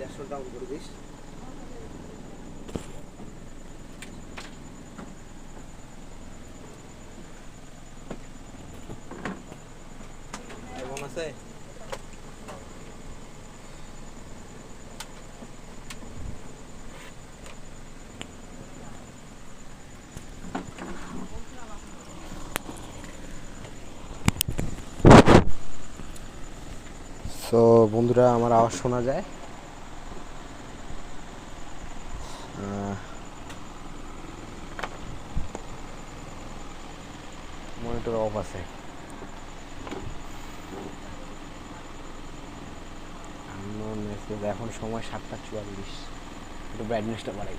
150 down করে this. IPhone আছে? So বন্ধুরা, আমার আওয়াজ শোনা যায়? মনিটর অফ আছে। মেসেজ। এখন সময় 7:44। একটু ব্রাইটনেসটা বাড়াই।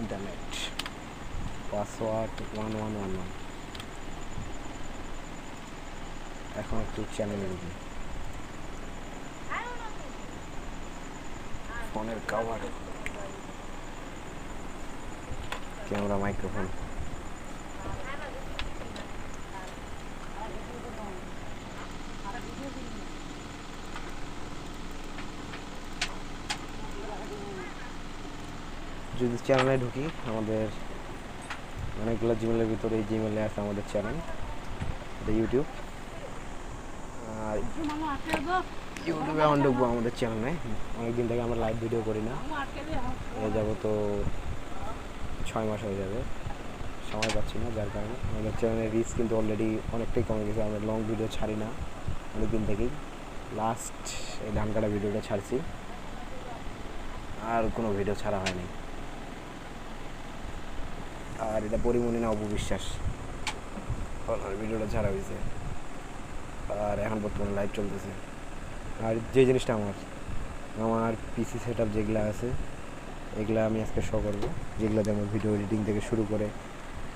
Internet password 1111। এখন একটু চ্যানেলে ঢুকি। ফোনের কভার, ক্যামেরা, মাইক্রোফোন। যদি চ্যানেলে ঢুকি, আমাদের অনেকগুলো জিমেলের ভিতরে এই জিমেলে আছে আমাদের চ্যানেল, এটা ইউটিউব। আর ইউটিউবে এখন ঢুকবো আমাদের চ্যানেলে। অনেকদিন থেকে আমরা লাইভ ভিডিও করি না, হয়ে যাবো তো 6 মাস হয়ে যাবে, সময় পাচ্ছি না, যার কারণে আমাদের চ্যানেলের রিচ কিন্তু অলরেডি অনেকটাই কমে গেছে। আমরা লং ভিডিও ছাড়ি না অনেকদিন থেকেই। লাস্ট এই ধান কাটা ভিডিওটা ছাড়ছি, আর কোনো ভিডিও ছাড়া হয়নি। আর এটা পরিমণি না অপবিশ্বাস ভিডিওটা ছাড়া হয়েছে, আর এখন বর্তমানে লাইভ চলতেছে। আর যে জিনিসটা আমার পিসি সেট আপ যেগুলো আছে, এগুলো আমি আজকে শো করবো, যেগুলোতে আমার ভিডিও এডিটিং থেকে শুরু করে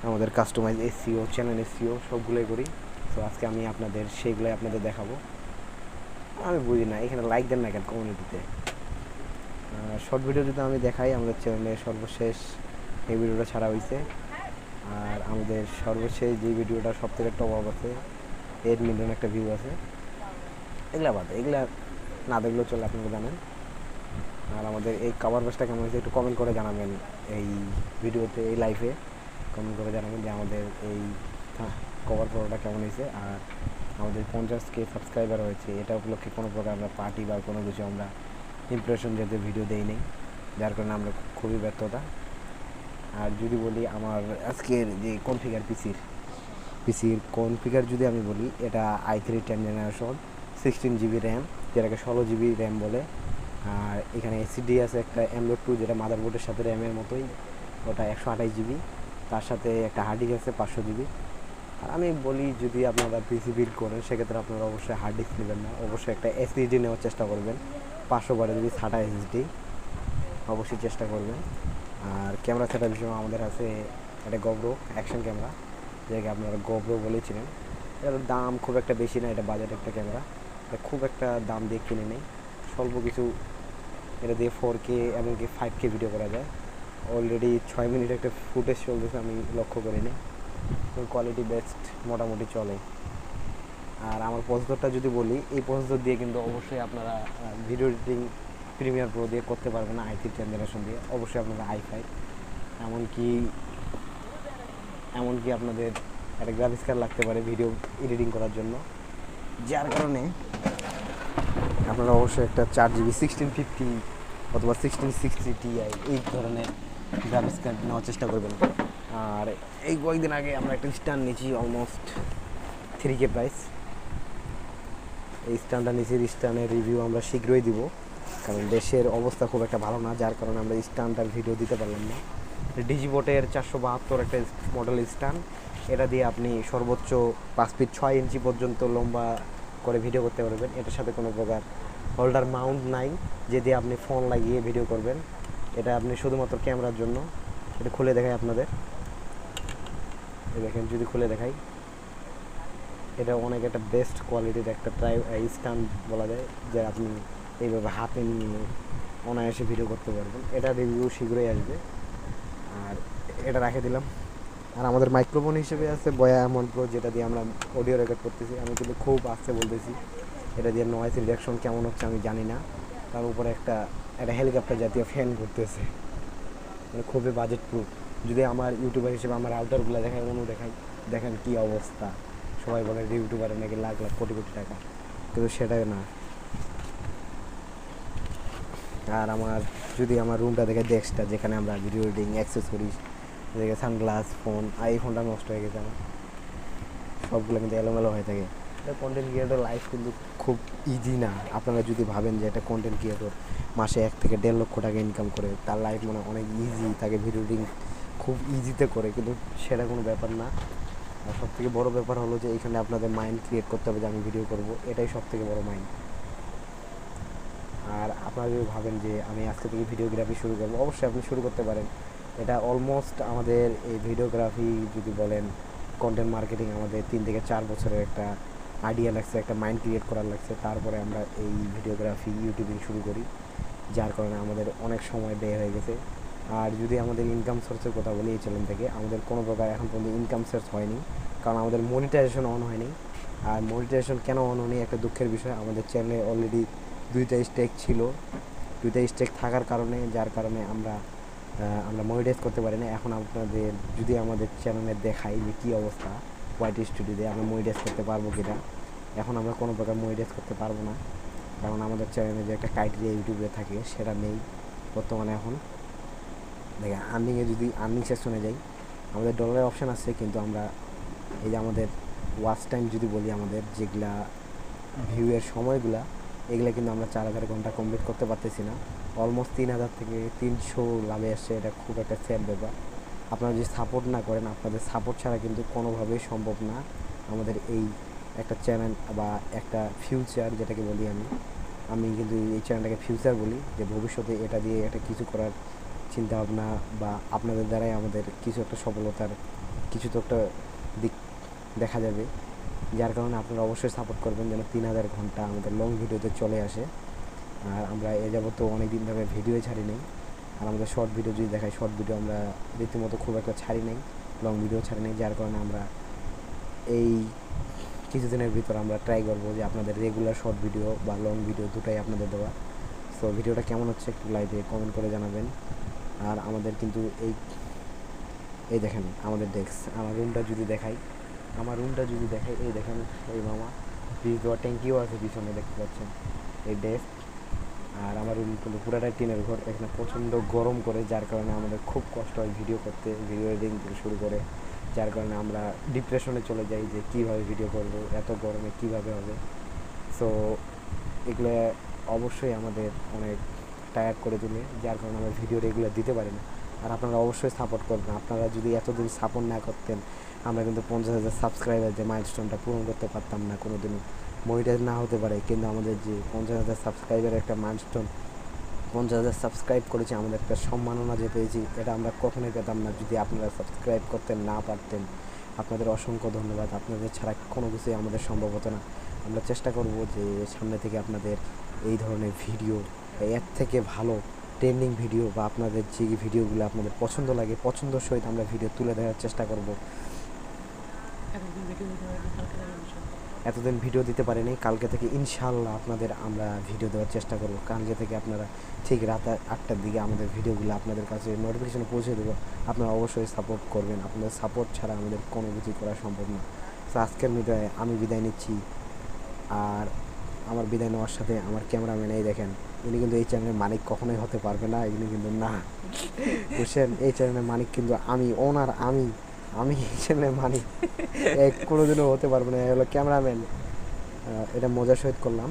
আমাদের কাস্টমাইজ এসইও, চ্যানেল এসইও সবগুলোই করি। তো আজকে আমি সেইগুলোই আপনাদের দেখাবো। আমি বুঝি না এখানে লাইক দেন না কেন কমিউনিটিতে। শর্ট ভিডিও যদি আমি দেখাই, আমাদের চ্যানেলে সর্বশেষ এই ভিডিওটা ছাড়া হয়েছে। আর আমাদের সর্বশেষ যে ভিডিওটা সব থেকে টপ আপ আছে, 8 মিলিয়ন একটা ভিউ আছে। এগুলা বাদে, এগুলা না দেখলেও চলে, আপনারা জানেন। আর আমাদের এই কভার পেজটা কেমন হয়েছে একটু কমেন্ট করে জানাবেন। এই ভিডিওতে, এই লাইভে কমেন্ট করে জানাবেন যে আমাদের এই কভার ফটোটা কেমন হয়েছে। আর আমাদের 50K সাবস্ক্রাইবার হয়েছে, এটা উপলক্ষে কোনো প্রকার আমরা পার্টি বা কোনো কিছু আমরা ইমপ্রেশন যেতে ভিডিও দেই নেই, যার কারণে আমরা খুবই ব্যর্থতা। আর যদি বলি আমার আজকের যে কনফিগার পিসির কনফিগার যদি আমি বলি, এটা i3 10 জেনারেশন, 16 GB র্যাম, যেটাকে 16 GB র্যাম বলে। আর এখানে এসিডি আছে একটা M.2, যেটা মাদারবোর্ডের সাথে র্যামের মতোই, ওটা 128 GB। তার সাথে একটা হার্ড ডিস্ক আছে 500 GB। আর আমি বলি, যদি আপনারা পিসি বিল্ড করেন, সেক্ষেত্রে আপনারা অবশ্যই হার্ড ডিস্ক নেবেন না, অবশ্যই একটা এসএসডি নেওয়ার চেষ্টা করবেন। 512 GB SATA এসএসডি অবশ্যই চেষ্টা করবেন। আর ক্যামেরা সেটআপ হিসেবে আমাদের আছে একটা গোপ্রো অ্যাকশন ক্যামেরা, যেটাকে আপনারা গোপ্রো বলেছিলেন। এর দাম খুব একটা বেশি না, এটা বাজেট একটা ক্যামেরা, এটা খুব একটা দাম দিয়ে কিনে নেই, স্বল্প কিছু। এটা দিয়ে 4K এমনকি 5K ভিডিও করা যায়। অলরেডি 6 মিনিট একটা ফুটেজ চলতেছে, আমি লক্ষ্য করিনি। কোয়ালিটি বেস্ট মোটামুটি চলে। আর আমার প্রসেসরটা যদি বলি, এই প্রসেসর দিয়ে কিন্তু অবশ্যই আপনারা ভিডিও এডিটিং প্রিমিয়ার প্রো দিয়ে করতে পারবেন না, i3 10 জেনারেশন দিয়ে। অবশ্যই আপনারা i5, এমনকি আপনাদের একটা গ্রাফিক্স কার্ড লাগতে পারে ভিডিও এডিটিং করার জন্য, যার কারণে আপনারা অবশ্যই একটা 4GB 1650 অথবা 1660 Ti এই ধরনের গ্রাফিক্স কার্ড নেওয়ার চেষ্টা করবেন। আর এই কয়েকদিন আগে আমরা একটা স্ট্যান্ড নিয়েছি, অলমোস্ট 3K প্রাইস। এই স্ট্যান্ডটা নিচের স্ট্যান্ডের রিভিউ আমরা শীঘ্রই দিব, কারণ দেশের অবস্থা খুব একটা ভালো না, যার কারণে আমরা স্ট্যান্ডটার ভিডিও দিতে পারলাম না। ডিজিবোটের 472 একটা মডেল স্ট্যান্ড, এটা দিয়ে আপনি সর্বোচ্চ 5 ফিট 6 ইঞ্চি পর্যন্ত লম্বা করে ভিডিও করতে পারবেন। এটার সাথে কোনো প্রকার হোল্ডার মাউন্ট নাই, যে দিয়ে আপনি ফোন লাগিয়ে ভিডিও করবেন। এটা আপনি শুধুমাত্র ক্যামেরার জন্য। এটা খুলে দেখাই আপনাদের, দেখেন যদি খুলে দেখাই, এটা অনেক একটা বেস্ট কোয়ালিটির একটা স্ট্যান্ড বলা যায়, যে আপনি এইভাবে হাতে নিয়ে অনায়াসে ভিডিও করতে পারবেন। এটা রিভিউ শীঘ্রই আসবে। আর এটা রেখে দিলাম। আর আমাদের মাইক্রোফোন হিসেবে আছে বয়া M1 Pro, যেটা দিয়ে আমরা অডিও রেকর্ড করতেছি। আমি কিন্তু খুব আস্তে বলতেছি, এটা দিয়ে নয়েজ রিডাকশন কেমন হচ্ছে আমি জানি না। তার উপরে একটা হেলিকপ্টার জাতীয় ফ্যান ঘুরতেছে, মানে খুবই বাজেট প্রুফ। যদি আমার ইউটিউবার হিসেবে আমার আউটারগুলো দেখায়, দেখাই, দেখেন কী অবস্থা। সবাই বলে ইউটিউবারে নাকি লাখ লাখ কোটি কোটি টাকা, কিন্তু সেটা না। আর আমার যদি আমার রুমটা দেখে ডেস্কটা, যেখানে আমরা ভিডিও এডিটিং অ্যাক্সেসরিজ দেখে সানগ্লাস, ফোন, এই ফোনটা নষ্ট হয়ে গেছে আমার, সবগুলো কিন্তু এলোমেলো হয়ে থাকে। কন্টেন্ট ক্রিয়েটর লাইফ কিন্তু খুব ইজি না। আপনারা যদি ভাবেন যে একটা কন্টেন্ট ক্রিয়েটর মাসে 1 থেকে 1.5 লক্ষ টাকা ইনকাম করে, তার লাইফ মনে অনেক ইজি, তাকে ভিডিও এডিটিং খুব ইজিতে করে, কিন্তু সেটা কোনো ব্যাপার না। আর সবথেকে বড় ব্যাপার হলো যে এখানে আপনাদের মাইন্ড ক্রিয়েট করতে হবে যে আমি ভিডিও করব, এটাই সবথেকে বড় মাইন্ড। আর আপনারা যদি ভাবেন যে আমি আজকে থেকে ভিডিওগ্রাফি শুরু করবো, অবশ্যই আপনি শুরু করতে পারেন। এটা অলমোস্ট আমাদের এই ভিডিওগ্রাফি যদি বলেন, কন্টেন্ট মার্কেটিং আমাদের 3 থেকে 4 বছরের একটা আইডিয়া লাগছে, একটা মাইন্ড ক্রিয়েট করার লাগছে। তারপরে আমরা এই ভিডিওগ্রাফি ইউটিউবিং শুরু করি, যার কারণে আমাদের অনেক সময় ব্যয় হয়ে গেছে। আর যদি আমাদের ইনকাম সোর্সের কথা বলি, এই চ্যানেল থেকে আমাদের কোনো প্রকার এখন পর্যন্ত ইনকাম সোর্স হয়নি, কারণ আমাদের মনিটাইজেশন অন হয়নি। আর মনিটাইজেশন কেন অন হয়নি একটা দুঃখের বিষয়, আমাদের চ্যানেলে অলরেডি 2টা স্টেক ছিল, 2টা স্টেক থাকার কারণে, যার কারণে আমরা মনিটাইজ করতে পারি না। এখন আপনাদের যদি আমাদের চ্যানেলে দেখাই যে কী অবস্থা ওয়াইটি স্টুডিওতে, আমরা মনিটাইজ করতে পারবো কিনা, এখন আমরা কোনো প্রকার মনিটাইজ করতে পারবো না, কারণ আমাদের চ্যানেলে যে একটা ক্রাইটেরিয়া ইউটিউবে থাকে সেটা নেই বর্তমানে। এখন দেখে আর্নিংয়ে যদি আর্নিং সেকশনে যাই, আমাদের ডলারের অপশান আছে, কিন্তু আমরা এই যে আমাদের ওয়াচ টাইম যদি বলি, আমাদের যেগুলা ভিউয়ের সময়গুলা, এগুলো কিন্তু আমরা 4000 ঘন্টা কমপ্লিট করতে পারতেছি না। অলমোস্ট 3000 থেকে 300 লাভে আসছে, এটা খুব একটা স্যাড ব্যাপার। আপনারা যদি সাপোর্ট না করেন, আপনাদের সাপোর্ট ছাড়া কিন্তু কোনোভাবেই সম্ভব না আমাদের এই একটা চ্যানেল বা একটা ফিউচার, যেটাকে বলি আমি কিন্তু এই চ্যানেলটাকে ফিউচার বলি, যে ভবিষ্যতে এটা দিয়ে একটা কিছু করার চিন্তাভাবনা, বা আপনাদের দ্বারাই আমাদের কিছু একটা সফলতার কিছু তো একটা দিক দেখা যাবে। যার কারণে আপনারা অবশ্যই সাপোর্ট করবেন যেন 3000 ঘন্টা আমাদের লং ভিডিওতে চলে আসে। আর আমরা এ যাবত তো অনেক দিন ধরে ভিডিও ছাড়ি নেই। আর আমাদের শর্ট ভিডিও যদি দেখাই, শর্ট ভিডিও আমরা রীতিমতো খুব একটা ছাড়ি নাই, লং ভিডিও ছাড়ি নাই। যার কারণে আমরা এই কিছুদিনের ভিতর আমরা ট্রাই করবো যে আপনাদের রেগুলার শর্ট ভিডিও বা লং ভিডিও দুটাই আপনাদের দেওয়া। সো ভিডিওটা কেমন হচ্ছে একটু লাইভে কমেন্ট করে জানাবেন। আর আমাদের কিন্তু এই দেখেন আমাদের ডেস্ক, আমার রুমটা যদি দেখাই, এই দেখেন, এই মামা ফ্রিজ দেওয়া ট্যাঙ্কিও আছে পিছনে দেখতে পাচ্ছেন, এই ডেস্ক। আর আমার রুম কিন্তু পুরাটাই টিনের ঘর, এখানে প্রচণ্ড গরম করে, যার কারণে আমাদের খুব কষ্ট হয় ভিডিও করতে, ভিডিও এডিটিং থেকে শুরু করে। যার কারণে আমরা ডিপ্রেশনে চলে যাই যে কীভাবে ভিডিও করব, এত গরমে কীভাবে হবে। সো এগুলো অবশ্যই আমাদের অনেক টায়ার্ড করে দিলে, যার কারণে আমরা ভিডিও রেগুলার দিতে পারি না। আর আপনারা অবশ্যই সাপোর্ট করবেন। আপনারা যদি এতদিন সাপোর্ট না করতেন, আমরা কিন্তু 50,000 সাবস্ক্রাইবার যে মাইলস্টোনটা পূরণ করতে পারতাম না কোনো দিনও। মনিটাইজ না হতে পারে, কিন্তু আমাদের যে 50,000 সাবস্ক্রাইবারের একটা মাইলস্টোন, 50,000 সাবস্ক্রাইব করেছি, আমাদের একটা সম্মাননা যে পেয়েছি, এটা আমরা কখনোই পেতাম না যদি আপনারা সাবস্ক্রাইব করতে না পারতেন। আপনাদের অসংখ্য ধন্যবাদ। আপনাদের ছাড়া কোনো কিছুই আমাদের সম্ভব হতো না। আমরা চেষ্টা করব যে সামনে থেকে আপনাদের এই ধরনের ভিডিও, এর থেকে ভালো ট্রেন্ডিং ভিডিও, বা আপনাদের যে ভিডিওগুলো আপনাদের পছন্দ লাগে, পছন্দের সহিত আমরা ভিডিও তুলে দেওয়ার চেষ্টা করব। এতদিন ভিডিও দিতে পারিনি, কালকে থেকে ইনশাল্লাহ আপনাদের আমরা ভিডিও দেওয়ার চেষ্টা করব। কালকে থেকে আপনারা ঠিক রাত 8টার দিকে আমাদের ভিডিওগুলো আপনাদের কাছে নোটিফিকেশনে পৌঁছে দেবো। আপনারা অবশ্যই সাপোর্ট করবেন, আপনাদের সাপোর্ট ছাড়া আমাদের কোনো কিছুই করা সম্ভব না। তো আজকের ভিডিওয়ে আমি বিদায় নিচ্ছি। আর আমার বিদায় নেওয়ার সাথে আমার ক্যামেরাম্যান, এই দেখেন, ইনি কিন্তু এই চ্যানেলের মালিক কখনোই হতে পারবে না, এগুলি কিন্তু না, বুঝছেন? এই চ্যানেলের মালিক কিন্তু আমি, ওনার আমি এই চ্যানেলের মালিক, কোনোদিনও হতে পারবে না। হলো ক্যামেরাম্যান, এটা মজার সহিত করলাম।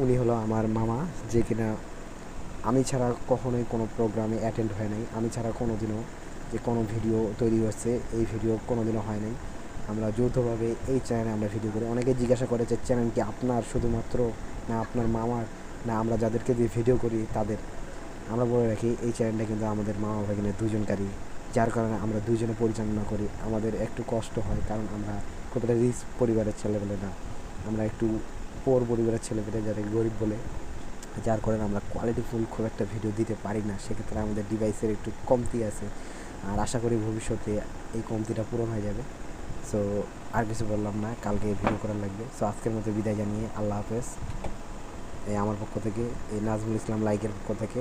উনি হলো আমার মামা, যে কিনা আমি ছাড়া কখনোই কোনো প্রোগ্রামে অ্যাটেন্ড হয় নাই, আমি ছাড়া কোনো দিনও যে কোনো ভিডিও তৈরি হচ্ছে, এই ভিডিও কোনো দিনও হয় নাই। আমরা যৌথভাবে এই চ্যানেলে আমরা ভিডিও করি। অনেকে জিজ্ঞাসা করে যে চ্যানেল কি আপনার শুধুমাত্র, না আপনার মামার, না আমরা যাদেরকে দিয়ে ভিডিও করি তাদের? আমরা বলে রাখি এই চ্যানেলটা কিন্তু আমাদের মামা ভাগিনের দুজনকারই, যার কারণে আমরা দুজনে পরিচালনা করি। আমাদের একটু কষ্ট হয়, কারণ আমরা খুব একটা রিচ পরিবারের ছেলেপেলে না, আমরা একটু পোর পরিবারের ছেলেপেলে, যাদের গরিব বলে, যার কারণে আমরা কোয়ালিটিফুল খুব একটা ভিডিও দিতে পারি না। সেক্ষেত্রে আমাদের ডিভাইসের একটু কমতি আছে, আর আশা করি ভবিষ্যতে এই কমতিটা পূরণ হয়ে যাবে। সো আর কিছু বললাম না, কালকে ভিডিও করার লাগবে। সো আজকের মতো বিদায় জানিয়ে আল্লাহ হাফেজ। এই আমার পক্ষ থেকে, এই নাজমুল ইসলাম লাইকের পক্ষ থেকে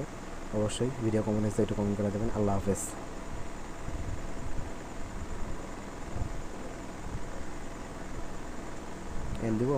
অবশ্যই ভিডিও কমেন্ট হয়েছে একটু কমেন্ট করে দেবেন। আল্লাহ হাফেজ। দিব